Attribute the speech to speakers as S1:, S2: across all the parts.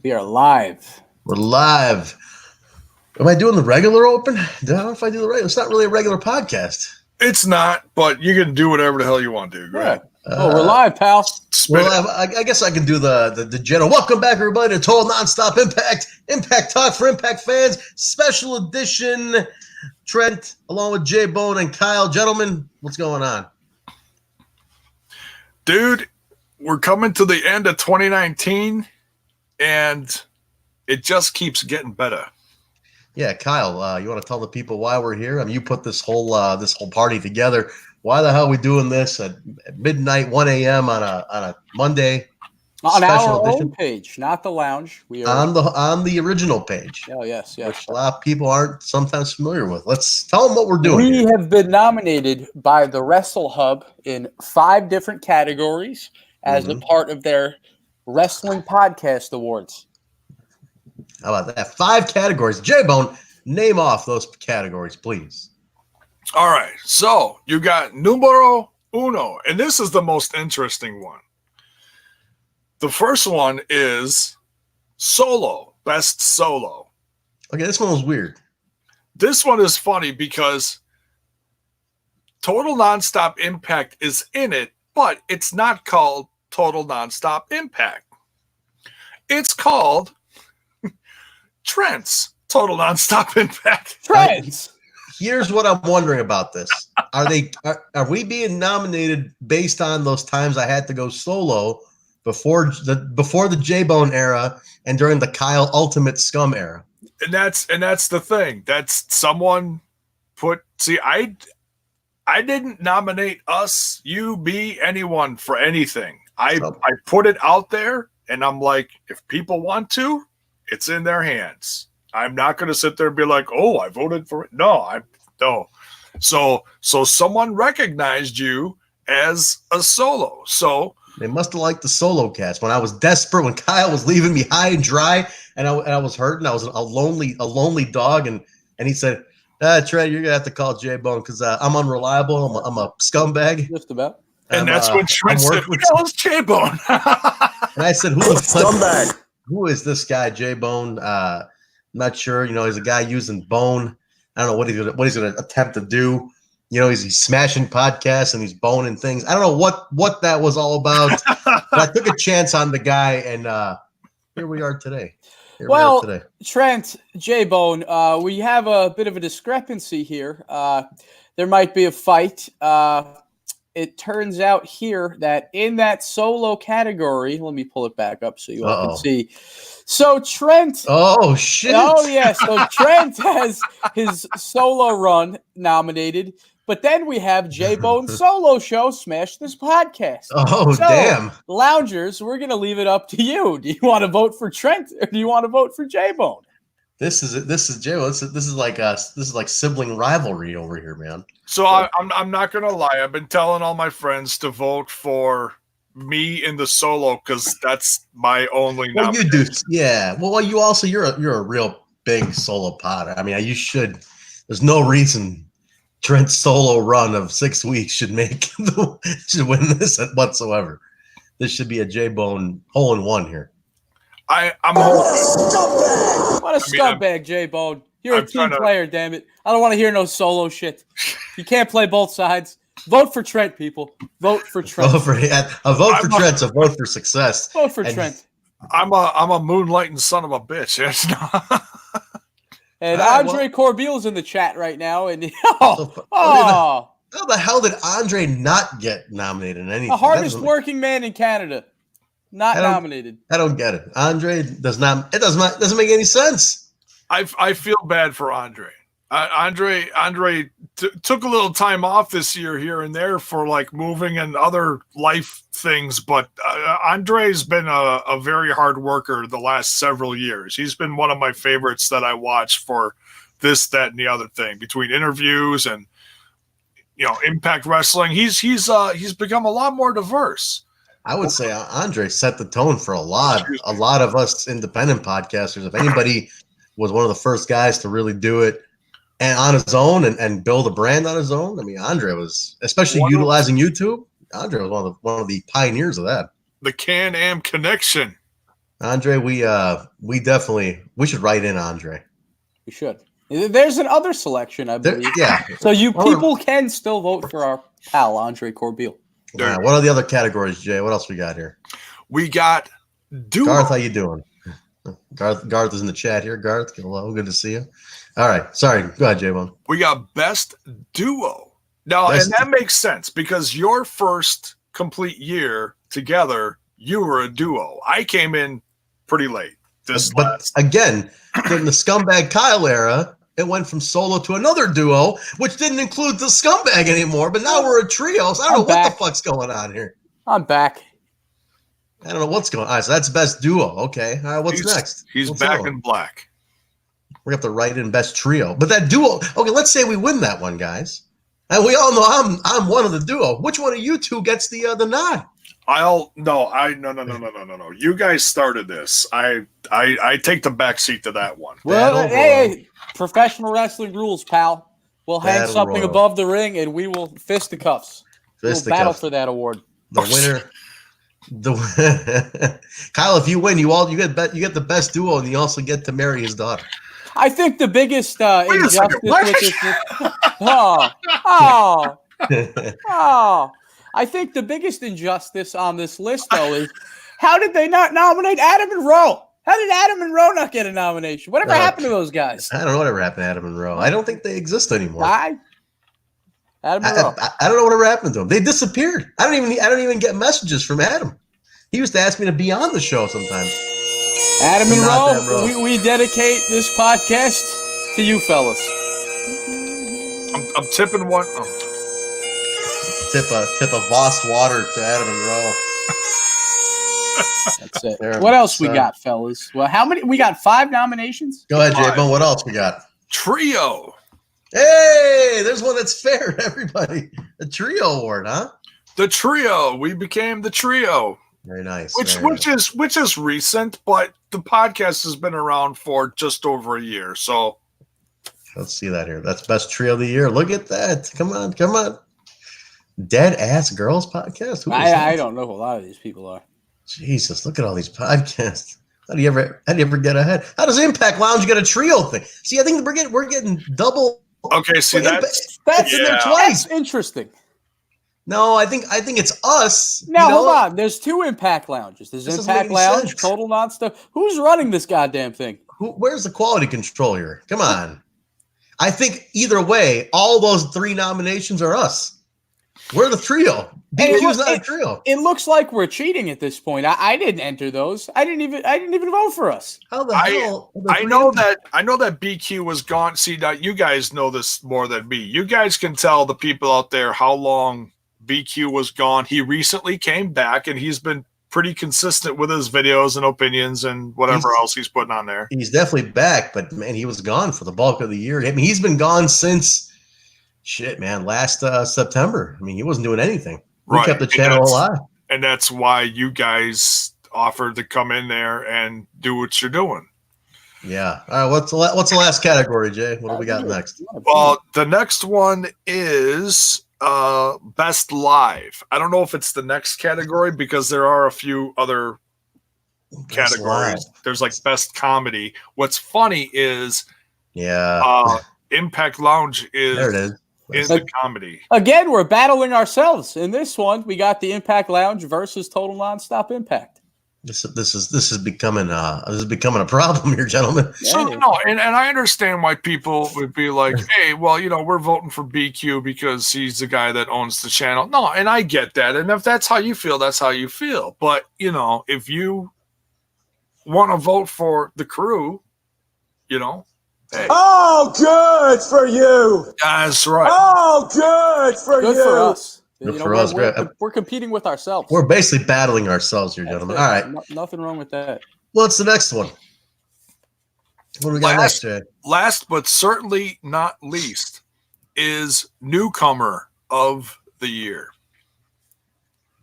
S1: We are live.
S2: We're live. Am I doing the regular open? I don't know if I do the regular. It's not really a regular podcast.
S3: It's not, but you can do whatever the hell you want to do. Go ahead.
S1: We're live, pal.
S2: Well, I guess I can do the general. Welcome back, everybody, to Total Nonstop Impact. Impact Talk for Impact fans. Special edition. Trent, along with Jaybone and Kyle. Gentlemen, what's going on?
S3: Dude, we're coming to the end of 2019, and it just keeps getting better.
S2: Yeah, Kyle, you want to tell the people why we're here? I mean, you put this whole party together. Why the hell are we doing this at midnight, 1 a.m. on a Monday?
S1: On our own page, not the lounge. We are
S2: on the original page.
S1: Oh, yes.
S2: Which a lot of people aren't sometimes familiar with. Let's tell them what we're doing.
S1: We have been nominated by the Wrestlehub in 5 different categories as a part of their Wrestling Podcast Awards.
S2: How about that? 5 categories. Jaybone, name off those categories, please.
S3: All right. So you got numero uno, and this is the most interesting one. The first one is solo, best solo.
S2: Okay, this one was weird.
S3: This one is funny because Total Nonstop Impact is in it, but it's not called Total Nonstop Impact. It's called Trent's Total Nonstop Impact.
S1: Trent's.
S2: Here's what I'm wondering about this. Are we being nominated based on those times I had to go solo before the Jaybone era and during the Kyle Ultimate Scum era?
S3: And that's the thing. That's someone I didn't nominate us, you, me, anyone for anything. I put it out there, and I'm like, if people want to, it's in their hands. I'm not going to sit there and be like, oh, I voted for it. No. So someone recognized you as a solo. So
S2: they must have liked the solo cast. When I was desperate, when Kyle was leaving me high and dry, and I was hurting, I was a lonely dog, and he said, Trent, you're gonna have to call Jaybone because I'm unreliable. I'm a scumbag.
S1: Just about.
S3: And that's when Trent said, "Who the hell's Jaybone?"
S2: And I said, "Scumbag? Who is this guy, Jaybone? I'm not sure. You know, he's a guy using bone. I don't know what he's gonna attempt to do. You know, he's smashing podcasts and he's boning things. I don't know what that was all about. But I took a chance on the guy, and here we are today.
S1: Trent, Jaybone, we have a bit of a discrepancy here. There might be a fight. It turns out here that in that solo category, let me pull it back up so you all can see. So Trent.
S2: Oh, shit.
S1: Oh, yeah. So Trent has his solo run nominated. But then we have Jaybone's solo show, Smash This Podcast.
S2: Oh, so, damn.
S1: Loungers, we're going to leave it up to you. Do you want to vote for Trent or do you want to vote for Jaybone?
S2: This is Jaybone. This is like sibling rivalry over here, man.
S3: So I'm not going to lie. I've been telling all my friends to vote for me in the solo because that's my only nomination.
S2: You do. Yeah. Well, you're a real big solo potter. I mean, you should. There's no reason Trent's solo run of 6 weeks should win this whatsoever. This should be a Jaybone hole-in-one here.
S3: I'm
S1: what a scumbag, Jaybone. You're a team player, damn it. I don't want to hear no solo shit. You can't play both sides. Vote for Trent, people. Vote for Trent.
S2: A vote for Trent, so vote for success.
S1: Vote for Trent.
S3: I'm a moonlighting son of a bitch.
S1: And Andre Corbeil's in the chat right now. And
S2: how the hell did Andre not get nominated in anything?
S1: The hardest working man in Canada, not nominated.
S2: I don't get it. Andre does not. It doesn't make any sense.
S3: I feel bad for Andre. Andre took a little time off this year here and there for like moving and other life things, but Andre's been a very hard worker the last several years. He's been one of my favorites that I watch for this, that, and the other thing between interviews and Impact Wrestling. He's become a lot more diverse.
S2: I would say Andre set the tone for a lot of us independent podcasters. If anybody was one of the first guys to really do it and on his own and build a brand on his own. I mean, Andre was, especially utilizing YouTube. Andre was one of the pioneers of that.
S3: The Can-Am connection.
S2: Andre, we definitely should write in Andre.
S1: We should. There's another selection, I believe.
S2: Yeah.
S1: So you people can still vote for our pal Andre Corbeil.
S2: What are the other categories, Jay? What else we got here?
S3: We got duo.
S2: Garth, how you doing? Garth is in the chat here. Garth, hello, good to see you. All right, sorry. Go ahead, Jaybone.
S3: We got best duo. Now, and that makes sense because your first complete year together, you were a duo. I came in pretty late.
S2: Again, in the Scumbag Kyle era, it went from solo to another duo, which didn't include the Scumbag anymore. But now we're a trio. So I don't know what the fuck's going on here.
S1: I'm back.
S2: I don't know what's going on. All right, so that's best duo. Okay. All right, what's next?
S3: He's back in black.
S2: We have to write in best trio. But that duo, okay, let's say we win that one, guys. And we all know I'm one of the duo. Which one of you two gets the nod?
S3: No. You guys started this. I take the back seat to that one.
S1: Well, hey, professional wrestling rules, pal. We'll hang something above the ring and we will fisticuffs. We'll battle for that award.
S2: The winner. Kyle, if you win, you get the best duo, and you also get to marry his daughter.
S1: I think the biggest injustice with this. I think the biggest injustice on this list, though, is how did they not nominate Adam and Rowe? How did Adam and Rowe not get a nomination? Whatever happened to those guys?
S2: I don't know whatever happened to Adam and Rowe. I don't think they exist anymore.
S1: Adam and Rowe.
S2: I don't know whatever happened to them. They disappeared. I don't even get messages from Adam. He used to ask me to be on the show sometimes.
S1: Adam and Rowe, we dedicate this podcast to you fellas.
S3: I'm tipping one. Oh.
S2: Tip a Voss water to Adam and Rowe.
S1: That's it. What else we got, fellas? Well, how many? We got 5 nominations.
S2: Go ahead, Jaybone. What else we got?
S3: Trio.
S2: Hey, there's one that's fair to everybody. The trio award, huh?
S3: The trio. We became the trio.
S2: Very nice.
S3: Which is recent, but the podcast has been around for just over a year. So
S2: let's see that here. That's best trio of the year. Look at that. Come on. Dead Ass Girls podcast.
S1: I don't know who a lot of these people are.
S2: Jesus, look at all these podcasts. How do you ever get ahead? How does Impact Lounge get a trio thing? See, I think we're getting double.
S3: Okay, see
S1: that's
S2: in there twice.
S1: That's interesting.
S2: No, I think it's us.
S1: Now hold on. There's 2 Impact Lounges. There's Impact Lounge, Total Nonstop. Who's running this goddamn thing?
S2: Where's the quality control here? Come on. I think either way, all those 3 nominations are us. We're the trio. BQ's not a trio.
S1: It looks like we're cheating at this point. I didn't enter those. I didn't even vote for us.
S2: How the hell?
S3: I know that BQ was gone. See, now you guys know this more than me. You guys can tell the people out there how long BQ was gone. He recently came back, and he's been pretty consistent with his videos and opinions and whatever else he's putting on there.
S2: He's definitely back, but man, he was gone for the bulk of the year. I mean, he's been gone since last September. I mean, he wasn't doing anything. We kept the channel alive.
S3: And that's why you guys offered to come in there and do what you're doing.
S2: Yeah. All right. What's the last category, Jay? What do we got next?
S3: Well, the next one is best live. I don't know if it's the next category because there are a few other categories. There's like best comedy. What's funny is Impact Lounge is
S2: there it is.
S3: In the comedy.
S1: Again, we're battling ourselves. In this one, we got the Impact Lounge versus Total Nonstop Impact.
S2: This is becoming a problem here, gentlemen.
S3: So no, and I understand why people would be like, hey, well, we're voting for BQ because he's the guy that owns the channel. No, and I get that. And if that's how you feel, that's how you feel. But if you want to vote for the crew, hey.
S4: Oh, good for you.
S3: That's right.
S4: Oh, good for you.
S1: Good for us.
S2: For us,
S1: we're competing with ourselves.
S2: We're basically battling ourselves here, gentlemen. All right.
S1: Nothing wrong with that.
S2: What's the next one? What do we got next, Jay?
S3: Last but certainly not least is newcomer of the year.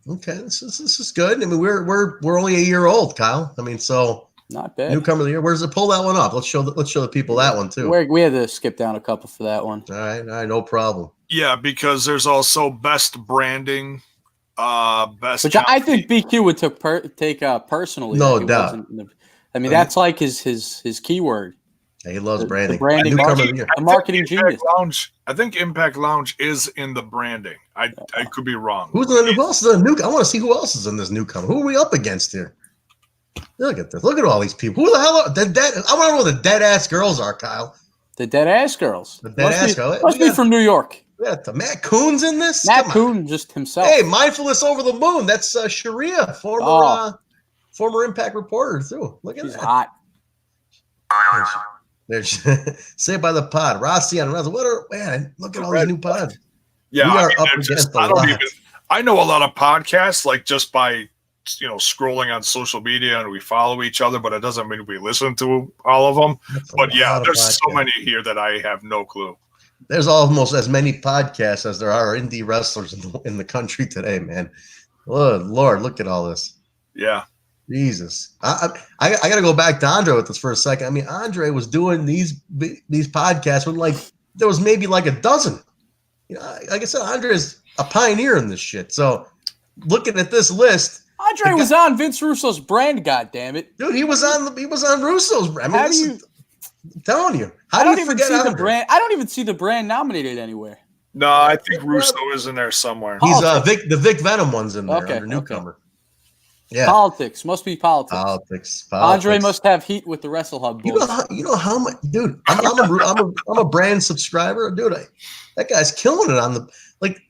S2: Okay, this is good. I mean, we're only a year old, Kyle. I mean, so
S1: not bad.
S2: Newcomer of the year. Where's it? Pull that one up. Let's show the people that one too.
S1: We had to skip down a couple for that one.
S2: All right, no problem.
S3: Yeah, because there's also best branding, Best,
S1: which I think BQ would take personally.
S2: No doubt.
S1: I mean, that's like his keyword.
S2: Yeah, he loves branding.
S1: The branding, the marketing genius.
S3: Lounge. I think Impact Lounge is in the branding. I could be wrong.
S2: Who else is in the new? I want to see who else is in this newcomer. Who are we up against here? Look at this. Look at all these people. Who the hell are the dead? I want to know who the dead ass girls are, Kyle.
S1: The dead ass girls.
S2: The dead ass girls.
S1: Must be from New York.
S2: Yeah, the Matt Coon's in this.
S1: Matt Coon just himself.
S2: Hey, mindfulness over the moon. That's Sharia, former Impact reporter too. Look at that. She's
S1: hot.
S2: There's Saved by the Pod. Rossi on Russell. Look at all these new pods.
S3: Yeah,
S2: we are up against a lot.
S3: I know a lot of podcasts, like just by scrolling on social media, and we follow each other, but it doesn't mean we listen to all of them. But yeah, there's so many here that I have no clue.
S2: There's almost as many podcasts as there are indie wrestlers in the country today, man. Good Lord, look at all this.
S3: Yeah.
S2: Jesus. I got to go back to Andre with this for a second. I mean, Andre was doing these podcasts when there was maybe like a dozen. Like I said, Andre is a pioneer in this shit. So looking at this list,
S1: Andre was on Vince Russo's brand. God damn it,
S2: dude! He was on Russo's brand. I mean, I'm telling you, how do you forget
S1: the brand? I don't even see the brand nominated anywhere.
S3: No, I think Russo is in there somewhere.
S2: He's the Vic Venom one's in there under newcomer.
S1: Okay. Yeah, politics must be politics.
S2: Politics.
S1: Andre must have heat with the WrestleHub.
S2: You know how much, dude? I'm a brand subscriber, dude. That guy's killing it on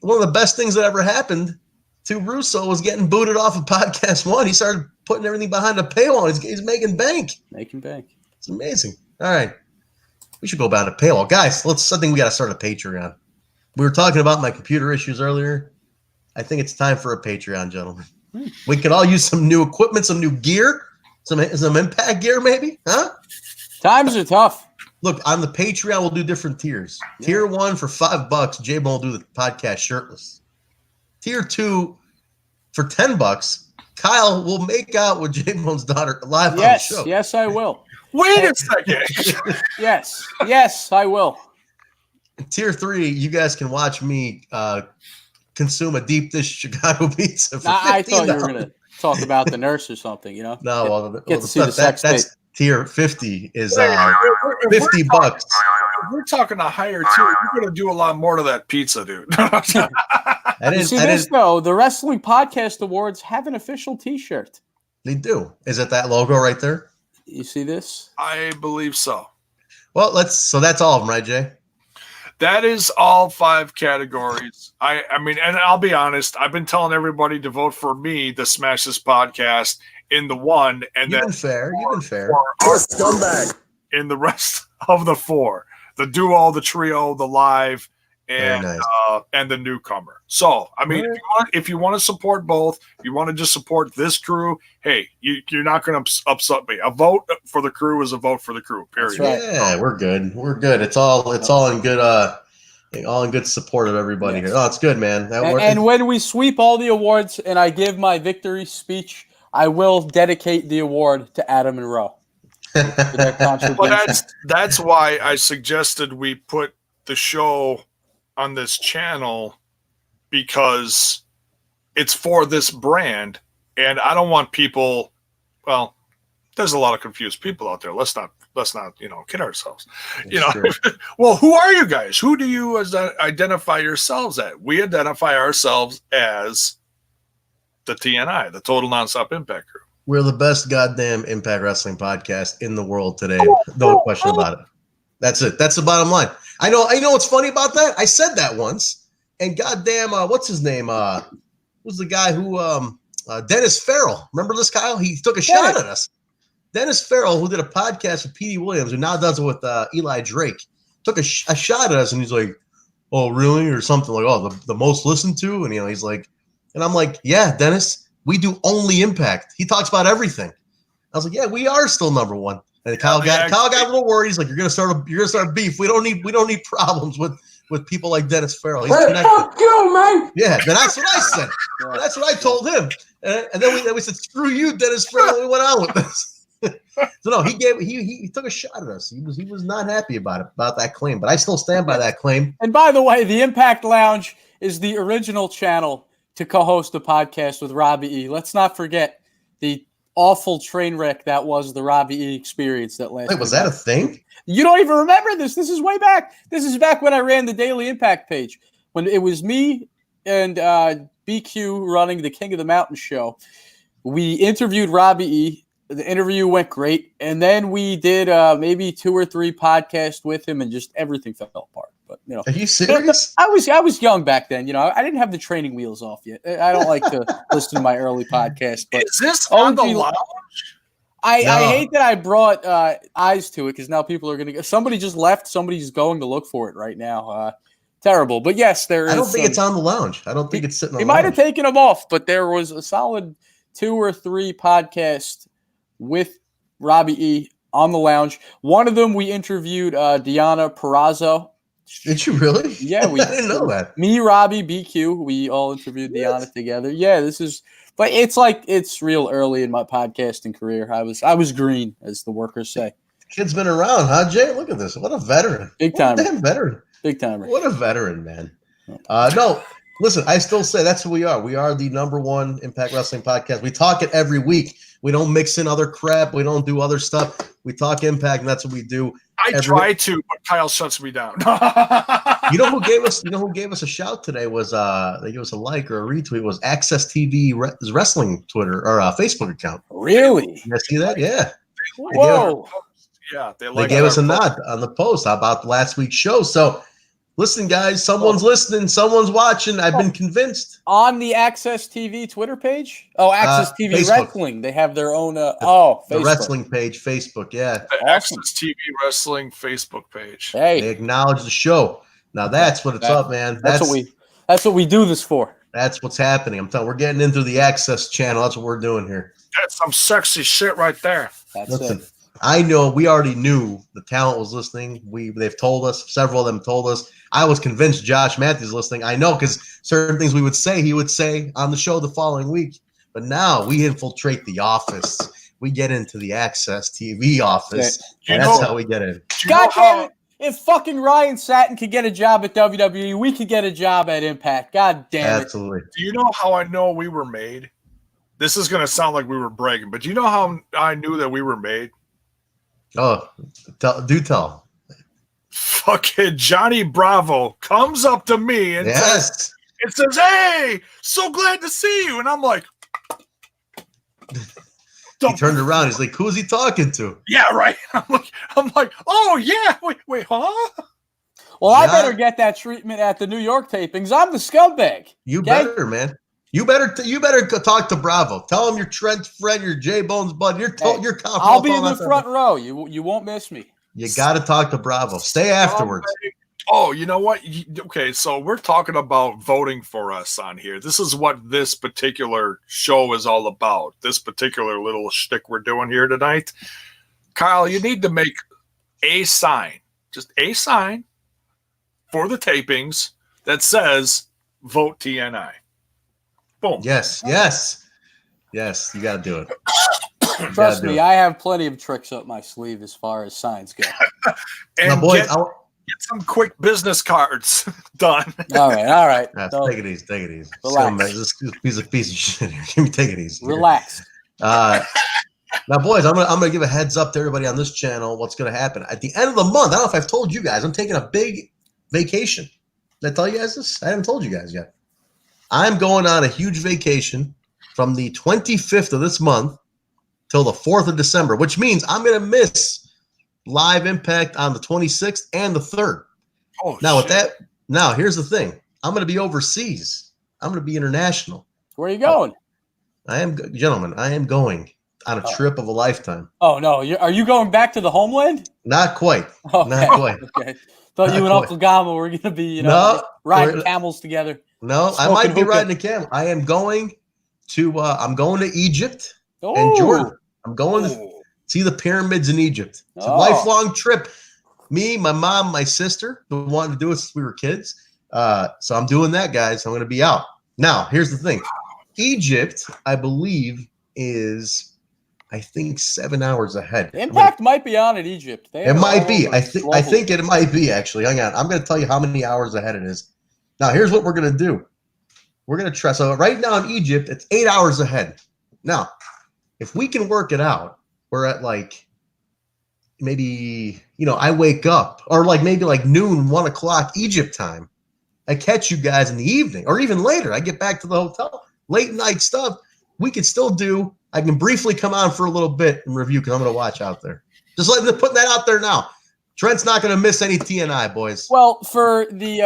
S2: one of the best things that ever happened to Russo was getting booted off of Podcast One. He started putting everything behind a paywall. He's making bank.
S1: Making bank.
S2: It's amazing. All right, we should go behind a paywall, guys. I think we got to start a Patreon. We were talking about my computer issues earlier. I think it's time for a Patreon, gentlemen. We could all use some new equipment, some new gear, some Impact gear, maybe, huh?
S1: Times are tough.
S2: Look, on the Patreon, we'll do different tiers. Yeah. Tier 1 for $5, Jaybone will do the podcast shirtless. Tier 2 for $10, Kyle will make out with Jaybone's daughter live on the show.
S1: Yes, I will.
S3: Wait a second.
S1: Yes, I will.
S2: Tier 3, you guys can watch me consume a deep dish Chicago pizza.
S1: I thought you were going to talk about the nurse or something,
S2: No,
S1: get to see the sex tape.
S2: That's tier 50 is $50.
S3: If we're talking a higher tier, you're going to do a lot more to that pizza, dude.
S1: You see this, though? The Wrestling Podcast Awards have an official T-shirt.
S2: They do. Is it that logo right there?
S1: You see this?
S3: I believe so.
S2: Well, so that's all of them, right, Jay?
S3: That is all 5 categories. I mean, and I'll be honest, I've been telling everybody to vote for me to smash this podcast in the 1, and
S2: You've been fair.
S4: Scumbag.
S3: In the rest of the 4, the duo, the trio, the live, and and the newcomer. So, I mean, if you want to support both, if you want to just support this crew, hey, you're not going to upset me. A vote for the crew is a vote for the crew. Period.
S1: Right.
S2: Yeah, we're good. It's all in good. All in good support of everybody here. Oh, it's good, man.
S1: And when we sweep all the awards and I give my victory speech, I will dedicate the award to Adam and Rowe.
S3: Well, that's why I suggested we put the show on this channel, because it's for this brand, and I don't want people. Well, there's a lot of confused people out there. Let's not kid ourselves. Well, who are you guys? Who do you identify yourselves at? We identify ourselves as the TNI, the Total Nonstop Impact Crew.
S2: We're the best goddamn Impact Wrestling podcast in the world today. No question about it. That's it. That's the bottom line. I know what's funny about that? I said that once, and goddamn, what's his name? Who's the guy who Dennis Farrell? Remember this, Kyle? He took a shot at us. Dennis Farrell, who did a podcast with Petey Williams, who now does it with Eli Drake, took a shot at us, and he's like, "Oh, really?" or something like, "Oh, the most listened to," and he's like, and I'm like, "Yeah, Dennis, we do only Impact." He talks about everything. I was like, "Yeah, we are still number 1." And Kyle got a little worried. He's like, "You're gonna start beef. We don't need problems with people like Dennis Farrell. He's connected."
S4: Fuck you, man.
S2: Yeah, that's what I said. That's what I told him. And then we said, "Screw you, Dennis Farrell." And we went on with this. So no, he took a shot at us. He was not happy about that claim, but I still stand by that claim.
S1: And by the way, the Impact Lounge is the original channel to co-host a podcast with Robbie E. Let's not forget the awful train wreck that was the Robbie E experience that lasted.
S2: Wait, was that a thing?
S1: You don't even remember this. This is way back. This is back when I ran the Daily Impact page, when it was me and BQ running the King of the Mountain show. We interviewed Robbie E. The interview went great, and then we did maybe 2 or 3 podcasts with him, and just everything fell apart. But
S2: are you serious?
S1: I was young back then. I didn't have the training wheels off yet. I don't like to listen to my early podcast. But
S3: is this on the lounge?
S1: I hate that I brought eyes to it, because now people are going to go. Somebody just left. Somebody's going to look for it right now. Terrible. But yes, there is.
S2: I don't think it's on the lounge. I don't think it's sitting on the lounge.
S1: He might have taken them off, but there was a solid 2 or 3 podcasts with Robbie E. on the lounge. One of them, we interviewed Deanna Perrazzo.
S2: Did you really?
S1: Yeah,
S2: I didn't know that.
S1: Me, Robbie, BQ, we all interviewed Deanna together. Yeah, but it's real early in my podcasting career. I was green, as the workers say.
S2: The kid's been around, huh, Jay? Look at this. What a veteran.
S1: Big timer.
S2: Damn veteran.
S1: Big timer.
S2: What a veteran, man. No, listen, I still say that's who we are. We are the #1 Impact Wrestling podcast. We talk it every week. We don't mix in other crap. We don't do other stuff. We talk Impact, and that's what we do.
S3: I try to, but Kyle shuts me down.
S2: You know who gave us a shout today was they gave us a like or a retweet was Access TV Wrestling Twitter or Facebook account.
S1: Really?
S2: You see that? Yeah.
S1: Whoa.
S2: They gave us a nod on the post about last week's show. So listen, guys, someone's listening, someone's watching. I've been convinced.
S1: On the Access TV Twitter page? Oh, Access TV
S2: Facebook.
S1: Wrestling. They have their own Facebook.
S2: The wrestling page, Facebook, yeah.
S3: The Access TV Wrestling Facebook page.
S1: Hey.
S2: They acknowledge the show. Now that's what it's up, man.
S1: That's what we do this for.
S2: That's what's happening. I'm telling you, we're getting into the Access channel. That's what we're doing here.
S3: That's some sexy shit right there.
S2: Listen, I know we already knew the talent was listening. They've told us, several of them told us. I was convinced Josh Matthews listening. I know, because certain things we would say, he would say on the show the following week. But now we infiltrate the office. We get into the Access TV office. And that's how we get in.
S1: God damn it. If fucking Ryan Satin could get a job at WWE, we could get a job at Impact. God damn it.
S2: Absolutely.
S3: Do you know how I know we were made? This is going to sound like we were bragging, but do you know how I knew that we were made?
S2: Oh, do tell.
S3: Fucking Johnny Bravo comes up to me and says, "Hey, so glad to see you." And I'm like,
S2: he turned around. He's like, "Who's he talking to?"
S3: Yeah, right. I'm like, "Oh yeah, wait, huh?"
S1: Well, I better get that treatment at the New York tapings. I'm the scumbag.
S2: You better, man. You better talk to Bravo. Tell him you're Trent's friend, you're Jaybone's bud. You're
S1: I'll be in the front row. You won't miss me.
S2: You got to talk to Bravo. Stay afterwards.
S3: Oh, you know what? Okay, so we're talking about voting for us on here. This is what this particular show is all about. This particular little shtick we're doing here tonight. Kyle, you need to make a sign, just a sign for the tapings that says vote TNI. Boom.
S2: Yes. You got to do it.
S1: Trust me, I have plenty of tricks up my sleeve as far as signs go.
S3: And
S2: now, boys,
S3: get some quick business cards done.
S1: All right.
S2: Take it easy.
S1: Relax.
S2: This piece of shit here. Give me take it easy.
S1: Relax.
S2: Now, boys, I'm gonna give a heads up to everybody on this channel. What's gonna happen at the end of the month? I don't know if I've told you guys. I'm taking a big vacation. Did I tell you guys this? I haven't told you guys yet. I'm going on a huge vacation from the 25th of this month till the 4th of December, which means I'm going to miss live Impact on the 26th and the 3rd.
S3: Oh,
S2: now here's the thing. I'm going to be overseas. I'm going to be international.
S1: Where are you going?
S2: I am going on a trip of a lifetime.
S1: Oh, no. Are you going back to the homeland?
S2: Not quite.
S1: Okay.
S2: Not quite.
S1: Okay. Thought you and Uncle Gama were going to be, riding camels together.
S2: No, I might be riding a camel. I am going to Egypt and Jordan. I'm going to see the pyramids in Egypt. It's a lifelong trip. Me, my mom, my sister, who wanted to do it since we were kids. So I'm doing that, guys. I'm going to be out. Now, here's the thing. Egypt, I believe, is, I think, 7 hours ahead.
S1: Impact might be on at Egypt.
S2: It might be. I think it might be, actually. Hang on. I'm going to tell you how many hours ahead it is. Now, here's what we're going to do. we're going to try. So right now in Egypt, it's 8 hours ahead. Now, if we can work it out, we're at like maybe, I wake up or like maybe like noon, 1 o'clock Egypt time. I catch you guys in the evening or even later. I get back to the hotel, late night stuff. We could still do. I can briefly come on for a little bit and review because I'm going to watch out there. Just putting that out there now. Trent's not going to miss any TNI, boys.
S1: Well, for the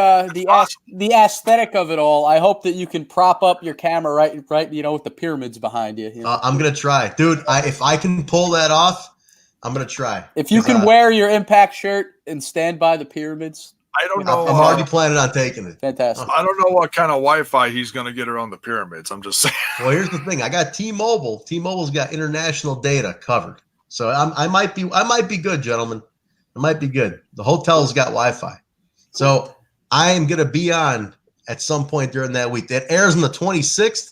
S1: aesthetic of it all, I hope that you can prop up your camera right, with the pyramids behind you.
S2: I'm going to try. Dude, if I can pull that off, I'm going to try.
S1: If you can wear your Impact shirt and stand by the pyramids.
S3: I don't know.
S2: I'm already planning on taking it.
S1: Fantastic.
S3: I don't know what kind of Wi-Fi he's going to get around the pyramids. I'm just saying.
S2: Well, here's the thing. I got T-Mobile. T-Mobile's got international data covered. So I might be good, gentlemen. It might be good. The hotel's got Wi-Fi. So I am going to be on at some point during that week. That airs on the 26th.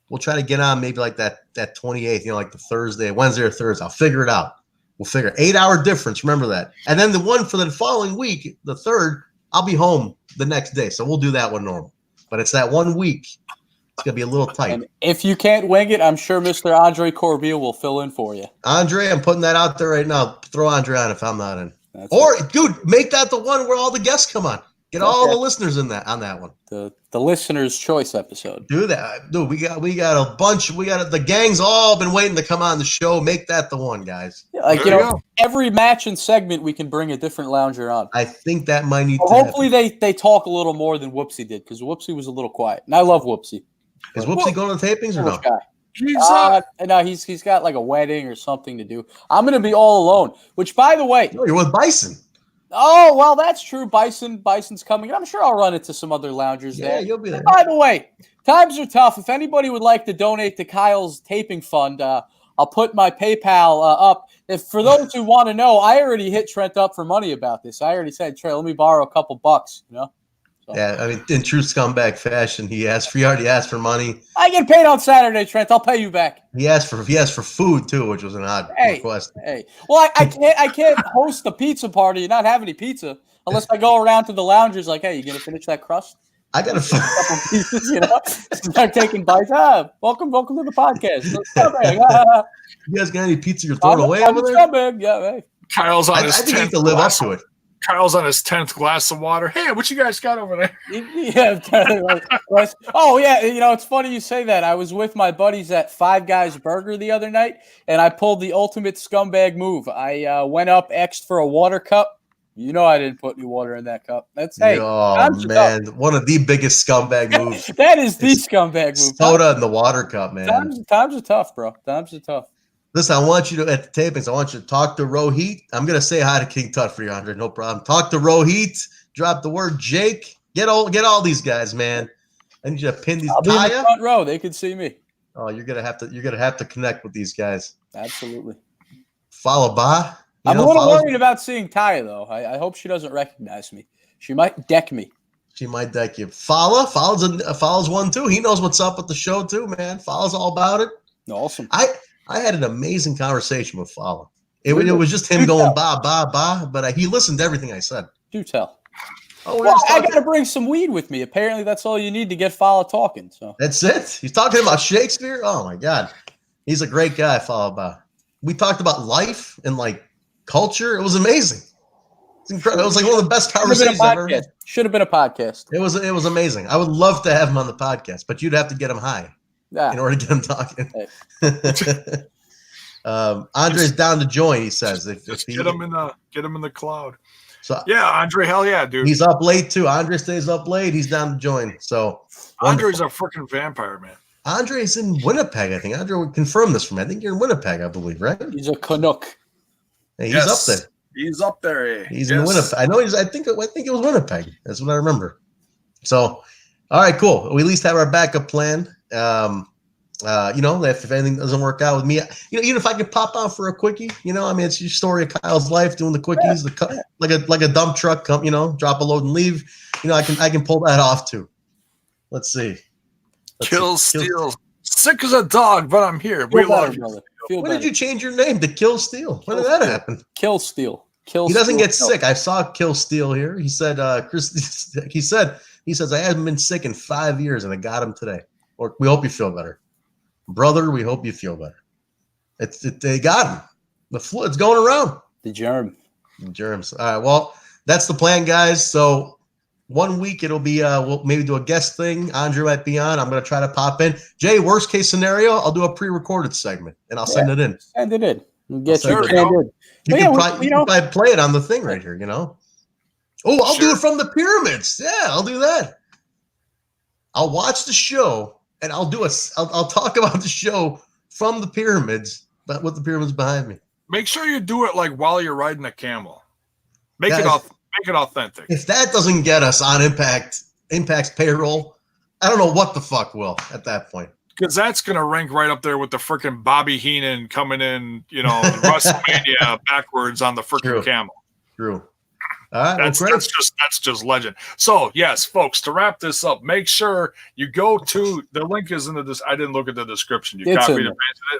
S2: We'll try to get on maybe like that 28th, like the Wednesday or Thursday. I'll figure it out. We'll figure 8-hour difference. Remember that. And then the one for the following week, the 3rd, I'll be home the next day. So we'll do that one normal. But it's that 1 week. It's going to be a little tight.
S1: And if you can't wing it, I'm sure Mr. Andre Corbeil will fill in for you.
S2: Andre, I'm putting that out there right now. Throw Andre on if I'm not in.
S1: That's
S2: dude, make that the one where all the guests come on. Get all the listeners on that one.
S1: The listener's choice episode.
S2: Do that. Dude, we got a bunch. The gang's all been waiting to come on the show. Make that the one, guys.
S1: Yeah, every match and segment we can bring a different lounger on.
S2: I think that might need to
S1: hopefully they talk a little more than Whoopsie did, because Whoopsie was a little quiet. And I love Whoopsie.
S2: Is Whoopsie going to the tapings or no?
S1: No, he's got like a wedding or something to do. I'm going to be all alone, which, by the way.
S2: No, you're with Bison.
S1: Oh, well, that's true. Bison's coming. I'm sure I'll run into some other loungers there.
S2: Yeah, you'll be there.
S1: By the way, times are tough. If anybody would like to donate to Kyle's taping fund, I'll put my PayPal up. For those who want to know, I already hit Trent up for money about this. I already said, Trent, let me borrow a couple bucks, So.
S2: Yeah, I mean, in true scumbag fashion, he already asked for money.
S1: I get paid on Saturday, Trent. I'll pay you back.
S2: He asked for food too, which was an odd request.
S1: Hey, well, I can't host a pizza party and not have any pizza unless I go around to the loungers like, hey, you gonna finish that crust?
S2: I got a
S1: couple pieces, Start taking bites. Welcome to the podcast.
S2: You guys got any pizza you're throwing away over there?
S1: Yeah, hey.
S3: Kyle's on his 10th.
S2: I think you have to live up to it.
S3: Kyle's on his 10th glass of water. Hey, what you guys got over there?
S1: Yeah. Oh, yeah. It's funny you say that. I was with my buddies at Five Guys Burger the other night, and I pulled the ultimate scumbag move. I went up, X'd for a water cup. I didn't put any water in that cup. Man,
S2: one of the biggest scumbag moves.
S1: That is the scumbag move.
S2: Soda in the water cup, man.
S1: Times are tough, bro. Times are tough.
S2: Listen, I want you to, at the tapings, I want you to talk to Rohit. I'm going to say hi to King Tut for you, Andre. No problem. Talk to Rohit. Drop the word Jake. Get all these guys, man. I need you to pin these.
S1: I'll be in the front row. They can see me.
S2: Oh, you're gonna have to connect with these guys.
S1: Absolutely.
S2: Follow Ba.
S1: I'm a little worried about seeing Taya, though. I hope she doesn't recognize me. She might deck me.
S2: She might deck you. Follows one too. He knows what's up with the show too, man. Follows all about it.
S1: Awesome.
S2: I had an amazing conversation with Fala. It was just him going ba ba ba, but he listened to everything I said.
S1: Do tell.
S2: Oh,
S1: well, I got to bring some weed with me. Apparently, that's all you need to get Fala talking. So
S2: that's it. He's talking about Shakespeare. Oh my God, he's a great guy. Fala Ba. We talked about life and like culture. It was amazing. It's incredible. It was like one of the best conversations I've ever had.
S1: Should have been a podcast.
S2: It was amazing. I would love to have him on the podcast, but you'd have to get him high in order to get him talking.
S1: Hey.
S2: Andre's down to join. He says,
S3: get him in the cloud.
S2: So
S3: yeah, Andre, hell yeah, dude.
S2: He's up late too. Andre stays up late. He's down to join. So
S3: Andre's a freaking vampire, man.
S2: Andre's in Winnipeg, I think. Andre would confirm this for me. I think you're in Winnipeg, I believe, right?
S1: He's a Canuck.
S2: Hey, he's up there.
S3: He's up there.
S2: He's in Winnipeg. I know I think it was Winnipeg. That's what I remember. So, all right, cool. We at least have our backup plan. If anything doesn't work out with me, even if I could pop on for a quickie, it's your story of Kyle's life doing the quickies, like a dump truck, drop a load and leave. I can pull that off too. Let's see.
S3: Kill Steel. Sick as a dog, but I'm here. We love you.
S2: When did you change your name to Kill Steel? When did that happen?
S1: Kill Steel.
S2: He doesn't get sick. I saw Kill Steel here. He said, He says, I haven't been sick in 5 years, and I got him today. Or we hope you feel better. Brother, we hope you feel better. They got him. The flu, it's going around.
S1: The germs. All right, well, that's the plan, guys. So 1 week it'll be we'll maybe do a guest thing. Andre might be on. I'm going to try to pop in. Jay, worst case scenario, I'll do a pre-recorded segment, and I'll send it in. Send it in. We'll get
S2: You can probably play it on the thing right here, Oh, I'll do it from the pyramids. Yeah, I'll do that. I'll watch the show, and I'll talk about the show from the pyramids, but with the pyramids behind me.
S3: Make sure you do it like while you're riding a camel. Make it authentic.
S2: If that doesn't get us on Impact's payroll, I don't know what the fuck will at that point.
S3: Because that's going to rank right up there with the freaking Bobby Heenan coming in, WrestleMania backwards on the freaking camel.
S2: True. All right,
S3: that's just legend. So yes, folks, to wrap this up, make sure you go to the link is in the. I didn't look at the description. You copied it.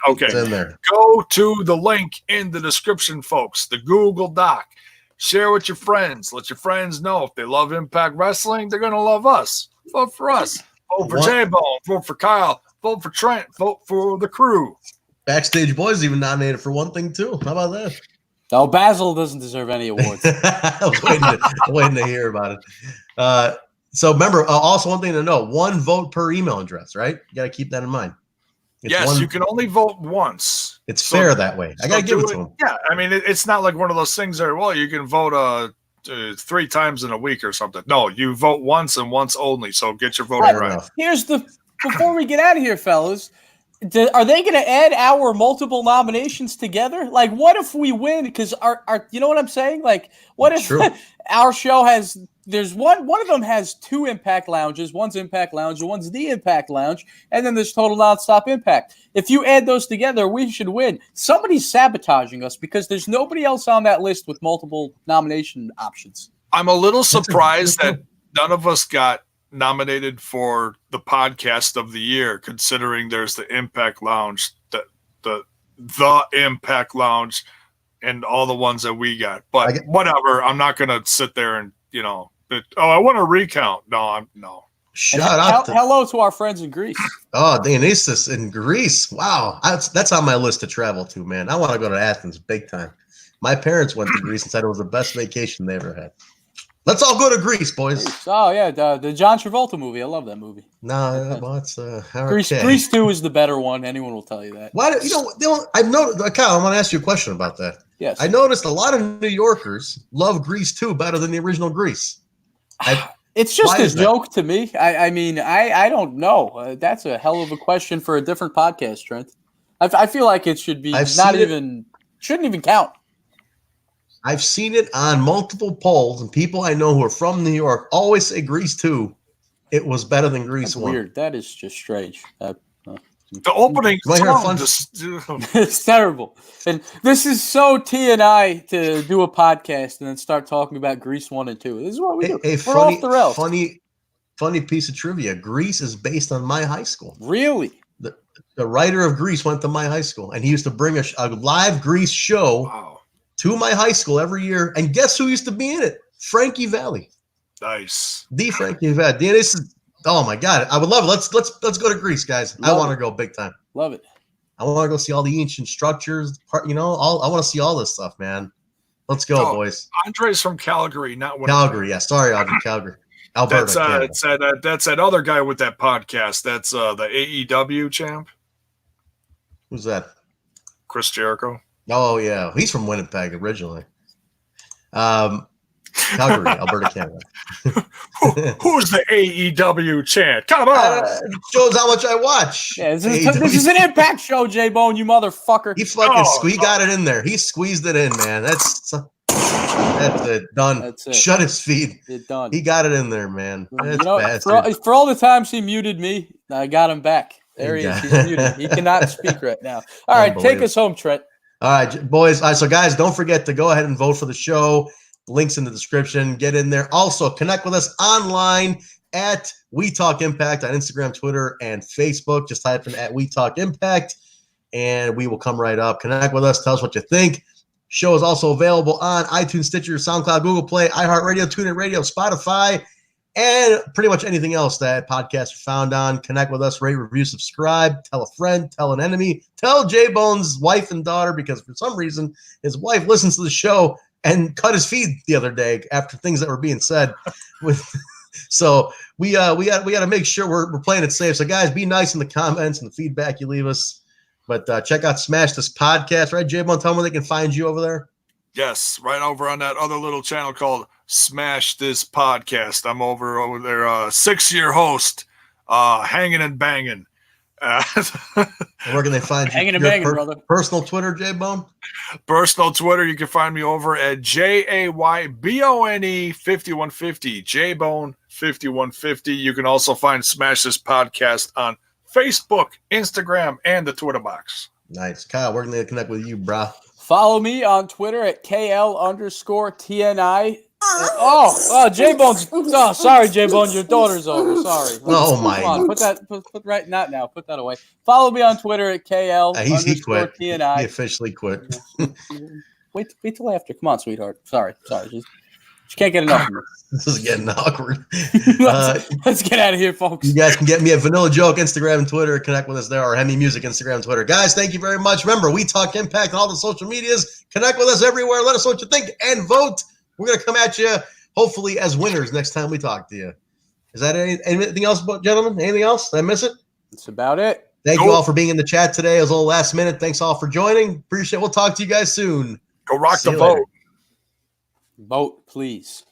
S3: Okay,
S2: it's in there.
S3: Go to the link in the description, folks. The Google Doc. Share with your friends. Let your friends know if they love Impact Wrestling, they're gonna love us. Vote for us. Vote for Jaybone. Vote for Kyle. Vote for Trent. Vote for the crew.
S2: Backstage Boys even nominated for one thing too. How about that?
S1: Oh, Basil doesn't deserve any awards.
S2: I was waiting to hear about it. So remember, also one thing to know: 1 vote per email address. Right? You got to keep that in mind.
S3: You can only vote once.
S2: It's fair that way. I got to give it to them.
S3: Yeah, I mean, it's not like one of those things that you can vote 3 times in a week or something. No, you vote once and once only. So get your voting right.
S1: Before we get out of here, fellas. Are they going to add our multiple nominations together? Like, what if we win? Because our you know what I'm saying? Like, what if our show has? There's one of them has 2 Impact Lounges. One's Impact Lounge, and one's the Impact Lounge, and then there's Total Nonstop Impact. If you add those together, we should win. Somebody's sabotaging us because there's nobody else on that list with multiple nomination options.
S3: I'm a little surprised that none of us got nominated for the podcast of the year, considering there's the Impact Lounge, the Impact Lounge, and all the ones that we got. But whatever, I'm not going to sit there and I want to recount. No.
S2: Shout out!
S1: Hello to our friends in Greece.
S2: Oh, Dionysus in Greece! Wow, that's on my list to travel to, man. I want to go to Athens big time. My parents went to Greece and said it was the best vacation they ever had. Let's all go to Greece, boys.
S1: Oh yeah, the John Travolta movie. I love that movie.
S2: No, well, it's
S1: Grease 2 is the better one. Anyone will tell you that.
S2: Why? I've noticed, Kyle. I want to ask you a question about that.
S1: Yes.
S2: I noticed a lot of New Yorkers love Grease 2 better than the original Grease.
S1: It's just a joke to me. I mean, I don't know. That's a hell of a question for a different podcast, Trent. I feel like it should be shouldn't even count.
S2: I've seen it on multiple polls, and people I know who are from New York always say Grease 2. It was better than Grease 1.
S1: Weird. That is just strange.
S3: The opening song
S1: it's terrible. And this is so T&I to do a podcast and then start talking about Grease 1 and 2. This is what we do. We're off the rails.
S2: Funny piece of trivia. Grease is based on my high school.
S1: Really?
S2: The writer of Grease went to my high school, and he used to bring a live Grease show to my high school every year. And guess who used to be in it? Frankie Valli.
S3: Nice.
S2: The Frankie Valli. This is, oh my God. I would love it. Let's go to Greece, guys. I want to go big time.
S1: Love it.
S2: I want to go see all the ancient structures. I want to see all this stuff, man. Let's go, boys.
S3: Andre's from Calgary, not
S2: Calgary. Yeah, sorry, Andre. Calgary. Alberta.
S3: That's that other guy with that podcast. That's the AEW champ.
S2: Who's that?
S3: Chris Jericho.
S2: Oh yeah, he's from Winnipeg originally. Calgary, Alberta, Canada.
S3: Who's the AEW champ? Come on,
S2: shows how much I watch.
S1: Yeah, this is an Impact show, Jaybone, you motherfucker.
S2: He got it in there. He squeezed it in, man. That's it. Done. That's it. Shut his feet.
S1: It's done.
S2: He got it in there, man.
S1: For all the times he muted me, I got him back. There he is. He's muted. He cannot speak right now. All right, take us home, Trent.
S2: All right, boys. All right, so guys, don't forget to go ahead and vote for the show. Links in the description. Get in there. Also, connect with us online at We Talk Impact on Instagram, Twitter, and Facebook. Just type in at We Talk Impact, and we will come right up. Connect with us. Tell us what you think. Show is also available on iTunes, Stitcher, SoundCloud, Google Play, iHeartRadio, TuneIn Radio, Spotify, and pretty much anything else that podcasts are found on. Connect with us, rate, review, subscribe, tell a friend, tell an enemy, tell Jaybone's wife and daughter, because for some reason his wife listens to the show and cut his feed the other day after things that were being said. So we got to make sure we're playing it safe. So guys, be nice in the comments and the feedback you leave us. But check out Smash This Podcast, right, Jaybone? Tell them where they can find you over there.
S3: Yes, right over on that other little channel called Smash This Podcast. I'm over there, 6-year host, hanging and banging.
S2: Where can they find you?
S1: Hanging and banging, brother.
S2: Personal Twitter, Jaybone?
S3: Personal Twitter, you can find me over at JAYBONE 5150, Jaybone 5150. You can also find Smash This Podcast on Facebook, Instagram, and the Twitter box.
S2: Nice. Kyle, where can they connect with you, brah?
S1: Follow me on Twitter at KL_TNI. Jaybone's. Oh, sorry, Jaybone. Your daughter's over. Sorry.
S2: Oh my.
S1: Come on, put right not now. Put that away. Follow me on Twitter at KL_TNI.
S2: He quit. He officially quit.
S1: Wait till after. Come on, sweetheart. Sorry. She can't get enough of me.
S2: This is getting awkward.
S1: Let's get out of here, folks.
S2: You guys can get me at Vanilla Joke, Instagram and Twitter. Connect with us there, or Hemi Music, Instagram and Twitter. Guys, thank you very much. Remember, we talk Impact on all the social medias. Connect with us everywhere. Let us know what you think and vote. We're going to come at you, hopefully, as winners next time we talk to you. Is that anything else, gentlemen? Anything else? Did I miss it?
S1: That's about it.
S2: Thank you all for being in the chat today. It was a little last minute. Thanks all for joining. Appreciate it. We'll talk to you guys soon.
S3: Go rock the vote.
S1: Vote, please.